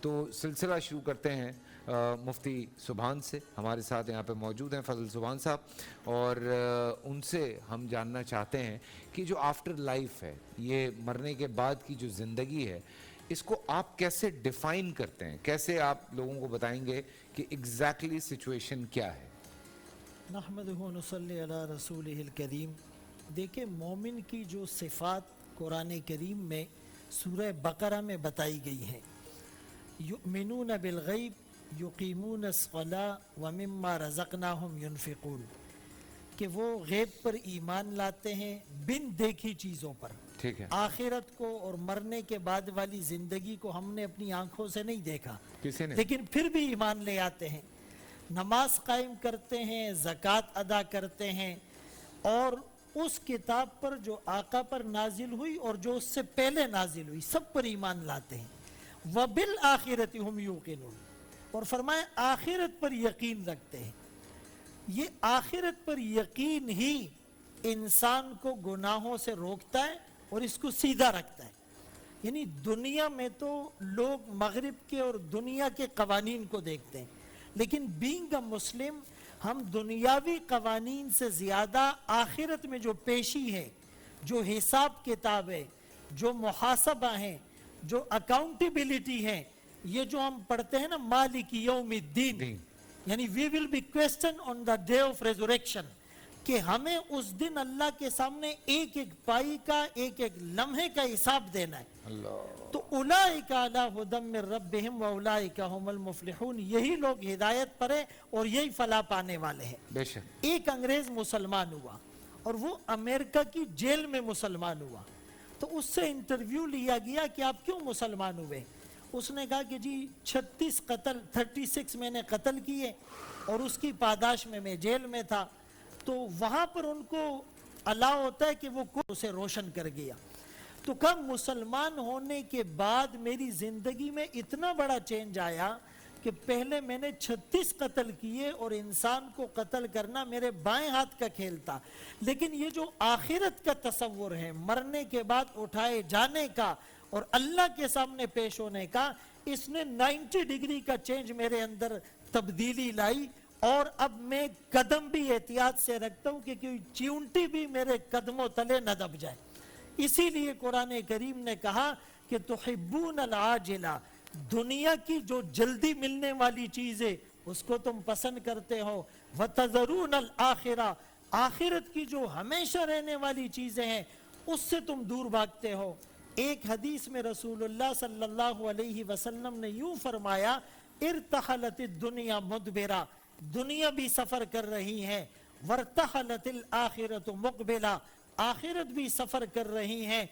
تو سلسلہ شروع کرتے ہیں مفتی سبحان سے. ہمارے ساتھ یہاں پہ موجود ہیں فضل سبحان صاحب، اور ان سے ہم جاننا چاہتے ہیں کہ جو آفٹر لائف ہے، یہ مرنے کے بعد کی جو زندگی ہے، اس کو آپ کیسے ڈیفائن کرتے ہیں؟ کیسے آپ لوگوں کو بتائیں گے کہ ایگزیکٹلی سچویشن کیا ہے؟ نحمدہ و نصلی علی رسولہ الکریم. دیکھیں، مومن کی جو صفات قرآن کریم میں سورہ بقرہ میں بتائی گئی ہیں، یؤمنون بالغیب یقیمون الصلاۃ ومما رزقناہم ینفقون، کہ وہ غیب پر ایمان لاتے ہیں، بن دیکھی چیزوں پر. ٹھیک ہے. آخرت کو اور مرنے کے بعد والی زندگی کو ہم نے اپنی آنکھوں سے نہیں دیکھا، کسی نے؟ لیکن پھر بھی ایمان لے آتے ہیں، نماز قائم کرتے ہیں، زکوٰۃ ادا کرتے ہیں، اور اس کتاب پر جو آقا پر نازل ہوئی اور جو اس سے پہلے نازل ہوئی سب پر ایمان لاتے ہیں. وَبِالْآخِرَةِ هُمْ يُوقِنُونَ، اور فرمائے آخرت پر یقین رکھتے ہیں. یہ آخرت پر یقین ہی انسان کو گناہوں سے روکتا ہے اور اس کو سیدھا رکھتا ہے. یعنی دنیا میں تو لوگ مغرب کے اور دنیا کے قوانین کو دیکھتے ہیں، لیکن بینگ اے مسلم ہم دنیاوی قوانین سے زیادہ آخرت میں جو پیشی ہے، جو حساب کتاب ہے، جو محاسبہ ہیں، جو اکاؤنٹیبلٹی ہے، یہ جو ہم پڑھتے ہیں نا مالک یوم الدین، یعنی we will be questioned on the day of resurrection، کہ ہمیں اس دن اللہ کے سامنے ایک ایک پائی کا، ایک ایک لمحے کا حساب دینا ہے. تو اولئک علی ھدی من ربہم واولئک ھم المفلحون، یہی لوگ ہدایت پر ہیں اور یہی فلاح پانے والے ہیں. بے شک. ایک انگریز مسلمان ہوا اور وہ امریکہ کی جیل میں مسلمان ہوا، تو اس سے انٹرویو لیا گیا کہ آپ کیوں مسلمان ہوئے؟ اس نے کہا کہ جی 36 میں نے قتل کیے اور اس کی پاداش میں میں جیل میں تھا، تو وہاں پر ان کو الاؤ ہوتا ہے کہ وہ اسے روشن کر گیا. تو کب مسلمان ہونے کے بعد میری زندگی میں اتنا بڑا چینج آیا کہ پہلے میں نے 36 قتل کیے اور انسان کو قتل کرنا میرے بائیں ہاتھ کا کھیل تھا، لیکن یہ جو آخرت کا تصور ہے، مرنے کے بعد اٹھائے جانے کا اور اللہ کے سامنے پیش ہونے کا، اس نے 90 ڈگری کا چینج میرے اندر تبدیلی لائی. اور اب میں قدم بھی احتیاط سے رکھتا ہوں کہ کوئی چیونٹی بھی میرے قدموں تلے نہ دب جائے. اسی لیے قرآن کریم نے کہا کہ تحبون العاجلہ، دنیا کی جو جلدی ملنے والی چیزیں اس کو تم پسند کرتے ہو، وتذرون الآخرہ، آخرت کی جو ہمیشہ رہنے والی چیزیں ہیں اس سے تم دور بھاگتے ہو. ایک حدیث میں رسول اللہ صلی اللہ علیہ وسلم نے یوں فرمایا، ارتحلت الدنیا مدبرہ، دنیا بھی سفر کر رہی ہے، ورتحلت الآخرۃ مقبلہ، آخرت بھی سفر کر رہی ہیں،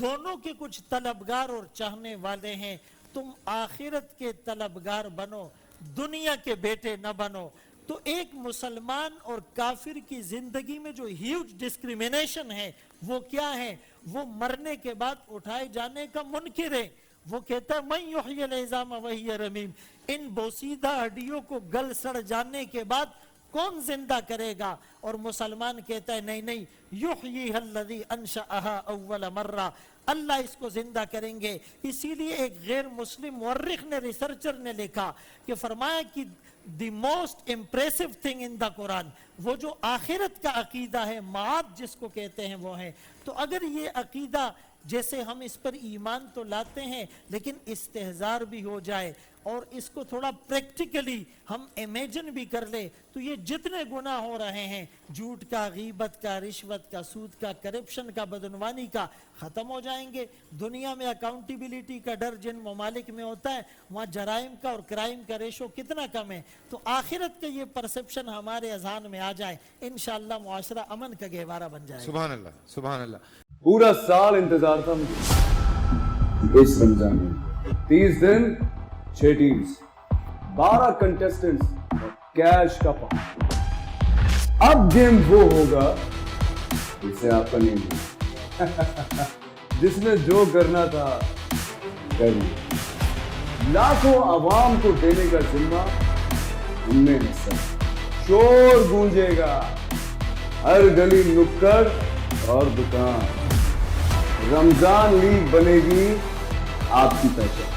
دونوں کے کچھ طلبگار اور چاہنے والے ہیں. تم آخرت کے طلبگار بنو، دنیا کے بیٹے نہ بنو. تو ایک مسلمان اور کافر کی زندگی میں جو ہیوج ڈسکریمنیشن ہے وہ کیا ہے؟ وہ مرنے کے بعد اٹھائے جانے کا منکر ہے. وہ کہتا ہے من یحیی العظام وہی رمیم، ان بوسیدہ ہڈیوں کو گل سڑ جانے کے بعد کون زندہ کرے گا؟ اور مسلمان کہتا ہے نہیں نہیں، یحییھا الذی انشأھا اول مرہ، اللہ اس کو زندہ کریں گے. اسی لیے ایک غیر مسلم مورخ نے، ریسرچر نے لکھا کہ فرمایا کہ the most impressive thing in the قرآن، وہ جو آخرت کا عقیدہ ہے، معاد جس کو کہتے ہیں وہ ہے. تو اگر یہ عقیدہ جیسے ہم اس پر ایمان تو لاتے ہیں لیکن استحضار بھی ہو جائے اور اس کو تھوڑا پریکٹیکلی ہم امیجن بھی کر لے، تو یہ جتنے گناہ ہو رہے ہیں، جھوٹ کا، غیبت کا، رشوت کا، سود کا، کرپشن کا، بدعنوانی کا، ختم ہو جائیں گے. دنیا میں اکاؤنٹیبلٹی کا ڈر جن ممالک میں ہوتا ہے وہاں جرائم کا اور کرائم کا ریشو کتنا کم ہے. تو آخرت کا یہ پرسپشن ہمارے اذہان میں آ جائے، انشاءاللہ معاشرہ امن کا گہوارہ بن جائے. سبحان اللہ، سبحان اللہ. پورا سال انتظار تھا مجھے اس رمضان میں، 30 دن 6 ٹیمز، 12 کنٹیسٹنٹس، کیش کا پاؤں. اب گیم وہ ہوگا جسے آپ کا نہیں ہوگا، جس نے جو کرنا تھا کر لیا. لاکھوں عوام کو دینے کا ذمہ ہم نے حصہ. شور گونجے گا ہر گلی نکڑ اور دکان. رمضان لیگ بنے گی آپ کی پہچان.